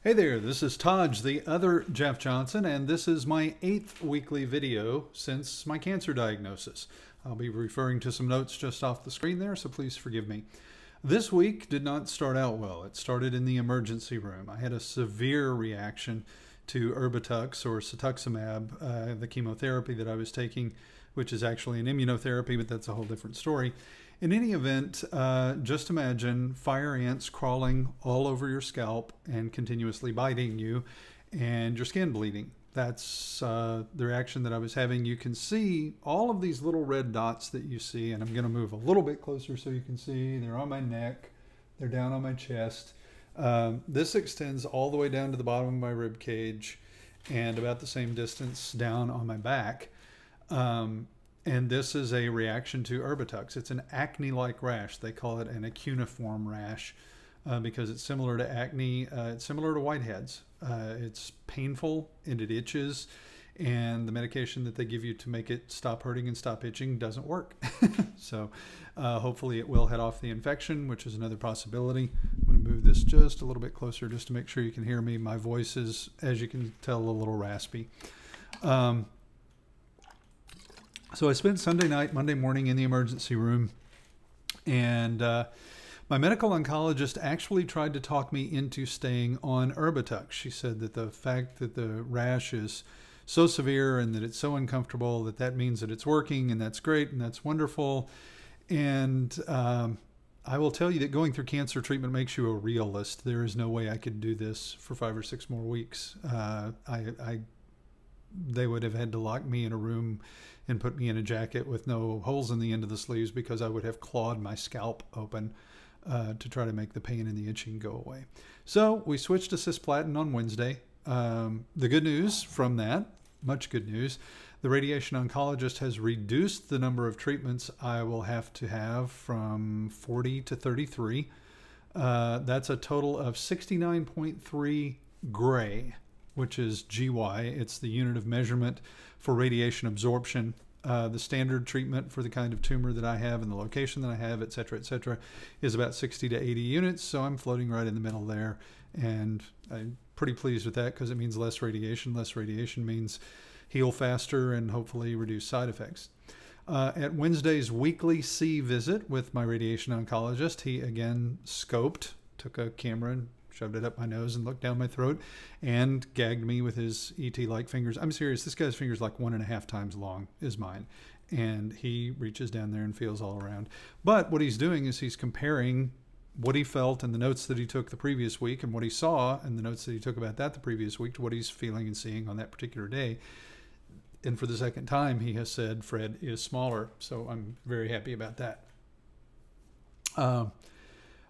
Hey there, this is Taj, the other Jeff Johnson, and this is my 8th weekly video since my cancer diagnosis. I'll be referring to some notes just off the screen there, so please forgive me. This week did not start out well. It started in the emergency room. I had a severe reaction to Erbitux or cetuximab, the chemotherapy that I was taking, which is actually an immunotherapy, but that's a whole different story. In any event, just imagine fire ants crawling all over your scalp and continuously biting you and your skin bleeding. That's the reaction that I was having. You can see all of these little red dots that you see, and I'm going to move a little bit closer so you can see. They're on my neck. They're down on my chest. This extends all the way down to the bottom of my rib cage and about the same distance down on my back. And this is a reaction to Erbitux. It's an acne-like rash. They call it an acuniform rash because it's similar to acne. It's similar to whiteheads. It's painful and it itches, and the medication that they give you to make it stop hurting and stop itching doesn't work. So hopefully it will head off the infection, which is another possibility. I'm going to move this just a little bit closer just to make sure you can hear me. My voice is, as you can tell, a little raspy. So I spent Sunday night, Monday morning in the emergency room, and my medical oncologist actually tried to talk me into staying on Erbitux. She said that the fact that the rash is so severe and that it's so uncomfortable that means that it's working, and that's great and that's wonderful. And I will tell you that going through cancer treatment makes you a realist. There is no way I could do this for 5 or 6 more weeks. They would have had to lock me in a room and put me in a jacket with no holes in the end of the sleeves because I would have clawed my scalp open to try to make the pain and the itching go away. So we switched to cisplatin on Wednesday. The good news from that, much good news, the radiation oncologist has reduced the number of treatments I will have to have from 40 to 33. That's a total of 69.3 gray, which is GY. It's the unit of measurement for radiation absorption. The standard treatment for the kind of tumor that I have and the location that I have, et cetera, is about 60 to 80 units. So I'm floating right in the middle there. And I'm pretty pleased with that because it means less radiation. Less radiation means heal faster and hopefully reduce side effects. At Wednesday's weekly C visit with my radiation oncologist, he again scoped, took a camera and shoved it up my nose and looked down my throat and gagged me with his ET-like fingers. I'm serious. This guy's finger's like 1.5 times long as mine. And he reaches down there and feels all around. But what he's doing is he's comparing what he felt and the notes that he took the previous week and what he saw and the notes that he took about that the previous week to what he's feeling and seeing on that particular day. And for the second time, he has said Fred is smaller. So I'm very happy about that.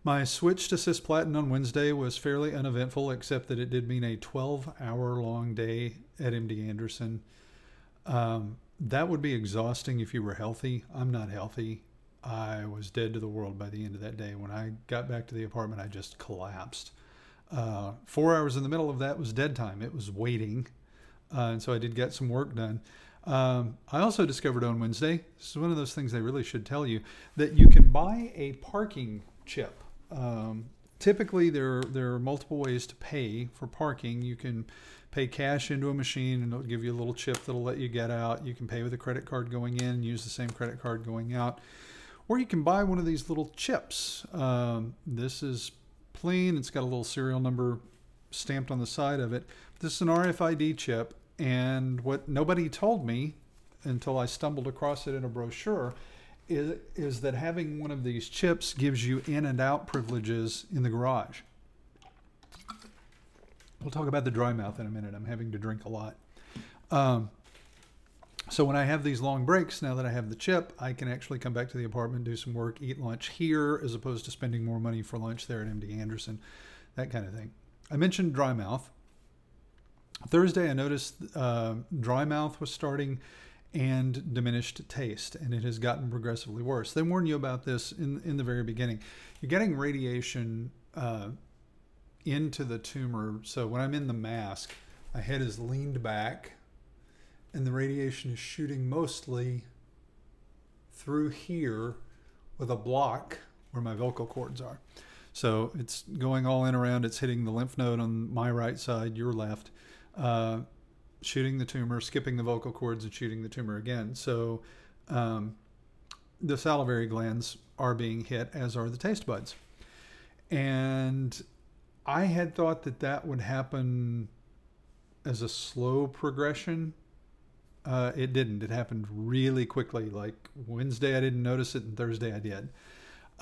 My switch to cisplatin on Wednesday was fairly uneventful, except that it did mean a 12-hour-long day at MD Anderson. That would be exhausting if you were healthy. I'm not healthy. I was dead to the world by the end of that day. When I got back to the apartment, I just collapsed. 4 hours in the middle of that was dead time. It was waiting. And so I did get some work done. I also discovered on Wednesday, this is one of those things they really should tell you, that you can buy a parking chip. Typically, there are multiple ways to pay for parking. You can pay cash into a machine and it'll give you a little chip that'll let you get out. You can pay with a credit card going in and use the same credit card going out. Or you can buy one of these little chips. This is plain. It's got a little serial number stamped on the side of it. This is an RFID chip, and what nobody told me until I stumbled across it in a brochure is that having one of these chips gives you in and out privileges in the garage. We'll talk about the dry mouth in a minute. I'm having to drink a lot. So when I have these long breaks, now that I have the chip, I can actually come back to the apartment, do some work, eat lunch here, as opposed to spending more money for lunch there at MD Anderson, that kind of thing. I mentioned dry mouth. Thursday, I noticed dry mouth was starting and diminished taste, and it has gotten progressively worse. They warn you about this in the very beginning. You're getting radiation into the tumor. So when I'm in the mask, my head is leaned back and the radiation is shooting mostly through here with a block where my vocal cords are. So it's going all in around. It's hitting the lymph node on my right side, your left, shooting the tumor, skipping the vocal cords, and shooting the tumor again. So the salivary glands are being hit, as are the taste buds. And I had thought that that would happen as a slow progression. It didn't. It happened really quickly. Like Wednesday, I didn't notice it, and Thursday, I did.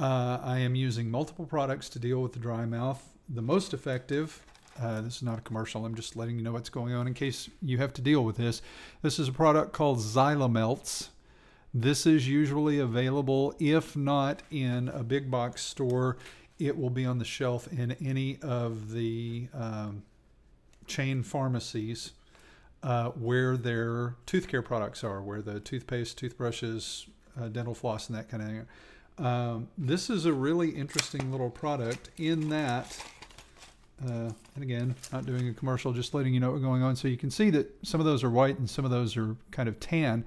I am using multiple products to deal with the dry mouth. The most effective, this is not a commercial, I'm just letting you know what's going on in case you have to deal with this. This is a product called Xylamelts. This is usually available, if not in a big box store, it will be on the shelf in any of the chain pharmacies where their tooth care products are, where the toothpaste, toothbrushes, dental floss, and that kind of thing. This is a really interesting little product in that, and again, not doing a commercial, just letting you know what's going on. So you can see that some of those are white and some of those are kind of tan.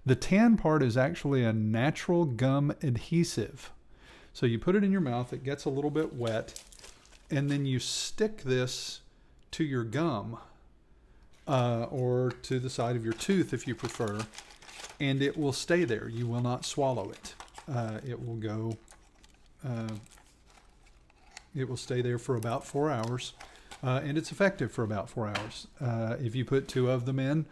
The tan part is actually a natural gum adhesive. So you put it in your mouth, it gets a little bit wet, and then you stick this to your gum or to the side of your tooth if you prefer, and it will stay there. You will not swallow it. It will go, it will stay there for about 4 hours, and it's effective for about 4 hours. If you put 2 of them in,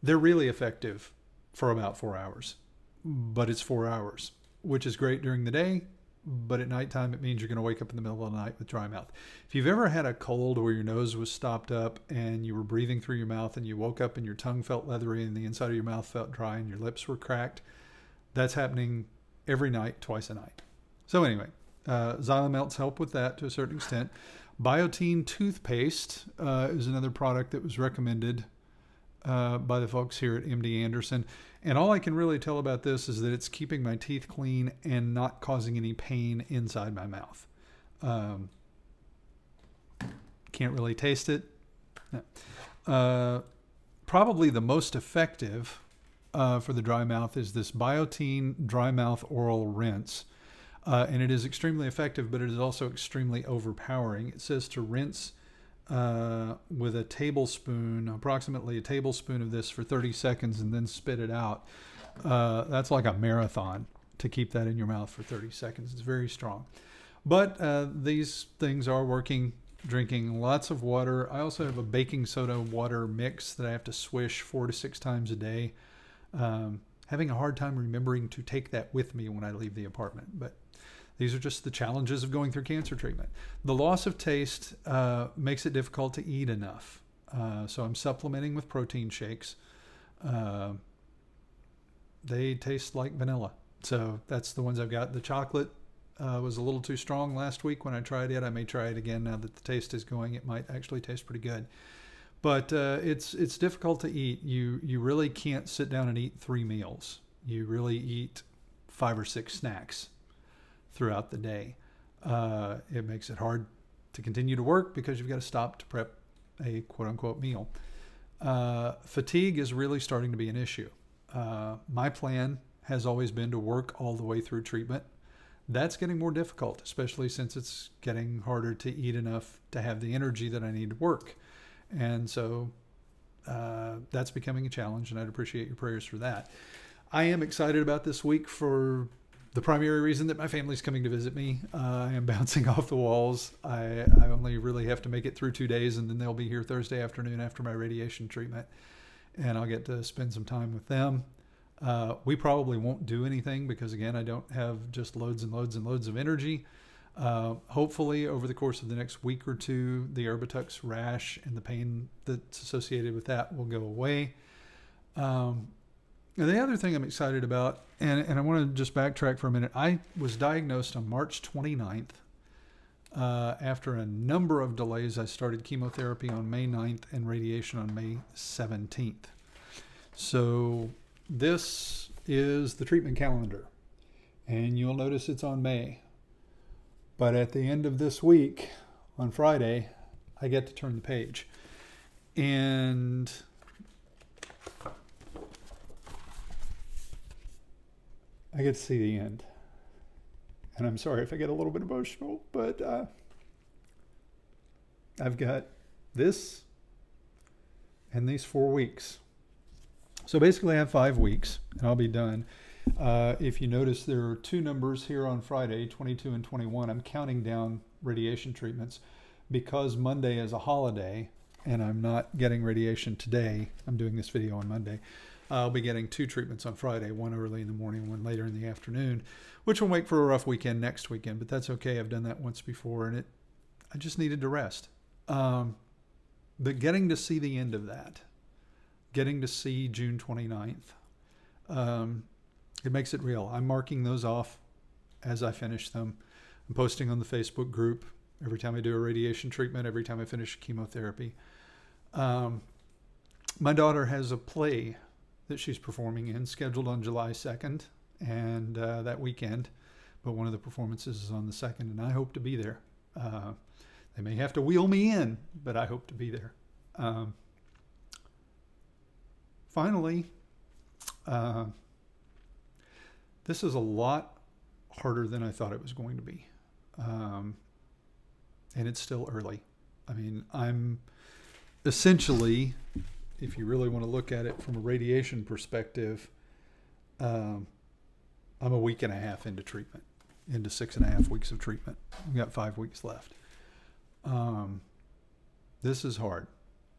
they're really effective for about 4 hours, but it's 4 hours, which is great during the day. But at nighttime, it means you're going to wake up in the middle of the night with dry mouth. If you've ever had a cold where your nose was stopped up and you were breathing through your mouth and you woke up and your tongue felt leathery and the inside of your mouth felt dry and your lips were cracked, that's happening every night, twice a night. So anyway, Xylamelts help with that to a certain extent. Biotine toothpaste is another product that was recommended by the folks here at MD Anderson. And all I can really tell about this is that it's keeping my teeth clean and not causing any pain inside my mouth. Can't really taste it. No. Probably the most effective for the dry mouth is this Biotine Dry Mouth Oral Rinse. And it is extremely effective, but it is also extremely overpowering. It says to rinse with a tablespoon, approximately a tablespoon of this for 30 seconds and then spit it out. That's like a marathon to keep that in your mouth for 30 seconds. It's very strong. But these things are working. Drinking lots of water. I also have a baking soda water mix that I have to swish 4 to 6 times a day. Having a hard time remembering to take that with me when I leave the apartment, but these are just the challenges of going through cancer treatment. The loss of taste makes it difficult to eat enough. So I'm supplementing with protein shakes. They taste like vanilla. So that's the ones I've got. The chocolate was a little too strong last week when I tried it. I may try it again now that the taste is going. It might actually taste pretty good. But it's difficult to eat. You really can't sit down and eat 3 meals. You really eat 5 or 6 snacks throughout the day. It makes it hard to continue to work because you've got to stop to prep a quote-unquote meal. Fatigue is really starting to be an issue. My plan has always been to work all the way through treatment. That's getting more difficult, especially since it's getting harder to eat enough to have the energy that I need to work. And so that's becoming a challenge, and I'd appreciate your prayers for that. I am excited about this week for the primary reason that my family's coming to visit me. I am bouncing off the walls. I only really have to make it through 2 days, and then they'll be here Thursday afternoon after my radiation treatment, and I'll get to spend some time with them. We probably won't do anything because, again, I don't have just loads and loads and loads of energy. Hopefully, over the course of the next week or 2, the Erbitux rash and the pain that's associated with that will go away. And the other thing I'm excited about, and I want to just backtrack for a minute, I was diagnosed on March 29th. After a number of delays, I started chemotherapy on May 9th and radiation on May 17th. So this is the treatment calendar, and you'll notice it's on May. But at the end of this week, on Friday, I get to turn the page. And I get to see the end. And I'm sorry if I get a little bit emotional, but I've got this and these 4 weeks. So basically I have 5 weeks and I'll be done. If you notice, there are 2 numbers here on Friday, 22 and 21. I'm counting down radiation treatments because Monday is a holiday and I'm not getting radiation today. I'm doing this video on Monday. I'll be getting 2 treatments on Friday, one early in the morning, one later in the afternoon, which will make for a rough weekend next weekend, but that's okay. I've done that once before and I just needed to rest. But getting to see the end of that, getting to see June 29th, it makes it real. I'm marking those off as I finish them. I'm posting on the Facebook group every time I do a radiation treatment, every time I finish chemotherapy. My daughter has a play that she's performing in, scheduled on July 2nd and that weekend, but one of the performances is on the 2nd, and I hope to be there. They may have to wheel me in, but I hope to be there. Finally, this is a lot harder than I thought it was going to be. And it's still early. I mean, I'm essentially, if you really want to look at it from a radiation perspective, I'm a week and a half into treatment, into 6.5 weeks of treatment. We've got 5 weeks left. This is hard.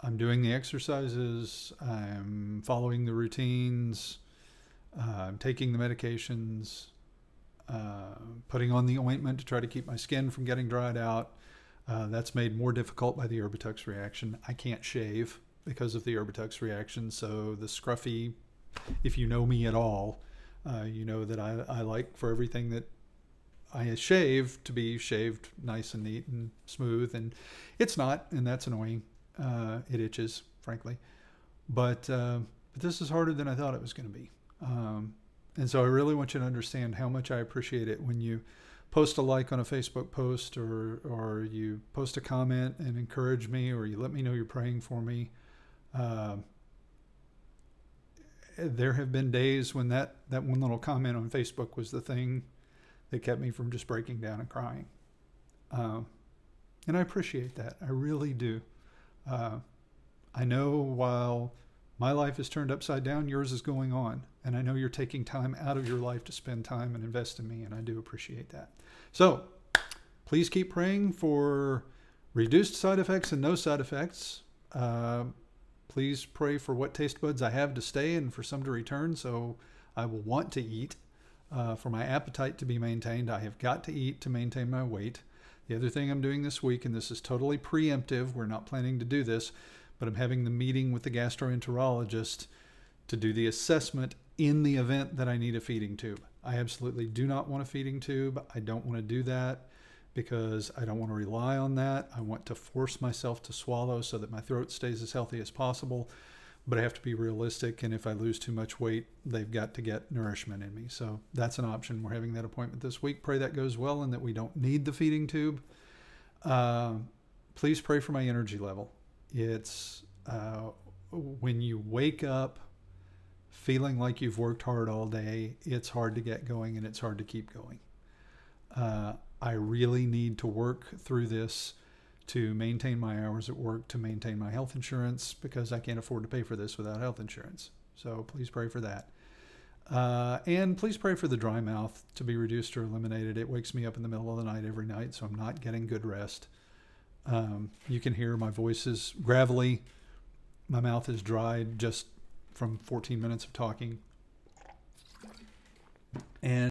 I'm doing the exercises. I'm following the routines. I'm taking the medications, putting on the ointment to try to keep my skin from getting dried out. That's made more difficult by the Erbitux reaction. I can't shave because of the Erbitux reaction, so the scruffy, if you know me at all, you know that I like for everything that I shave to be shaved nice and neat and smooth, and it's not, and that's annoying. It itches, frankly. But this is harder than I thought it was going to be. And so I really want you to understand how much I appreciate it when you post a like on a Facebook post, or you post a comment and encourage me, or you let me know you're praying for me. There have been days when that one little comment on Facebook was the thing that kept me from just breaking down and crying. And I appreciate that. I really do. I know while my life is turned upside down, yours is going on. And I know you're taking time out of your life to spend time and invest in me, and I do appreciate that. So please keep praying for reduced side effects and no side effects. Please pray for what taste buds I have to stay and for some to return, so I will want to eat. For my appetite to be maintained, I have got to eat to maintain my weight. The other thing I'm doing this week, and this is totally preemptive, we're not planning to do this, but I'm having the meeting with the gastroenterologist to do the assessment in the event that I need a feeding tube. I absolutely do not want a feeding tube. I don't want to do that because I don't want to rely on that. I want to force myself to swallow so that my throat stays as healthy as possible. But I have to be realistic, and if I lose too much weight, they've got to get nourishment in me. So that's an option. We're having that appointment this week. Pray that goes well and that we don't need the feeding tube. Please pray for my energy level. It's when you wake up feeling like you've worked hard all day, it's hard to get going and it's hard to keep going. I really need to work through this to maintain my hours at work, to maintain my health insurance, because I can't afford to pay for this without health insurance. So please pray for that. And please pray for the dry mouth to be reduced or eliminated. It wakes me up in the middle of the night every night, so I'm not getting good rest. You can hear my voice is gravelly. My mouth is dried just from 14 minutes of talking. And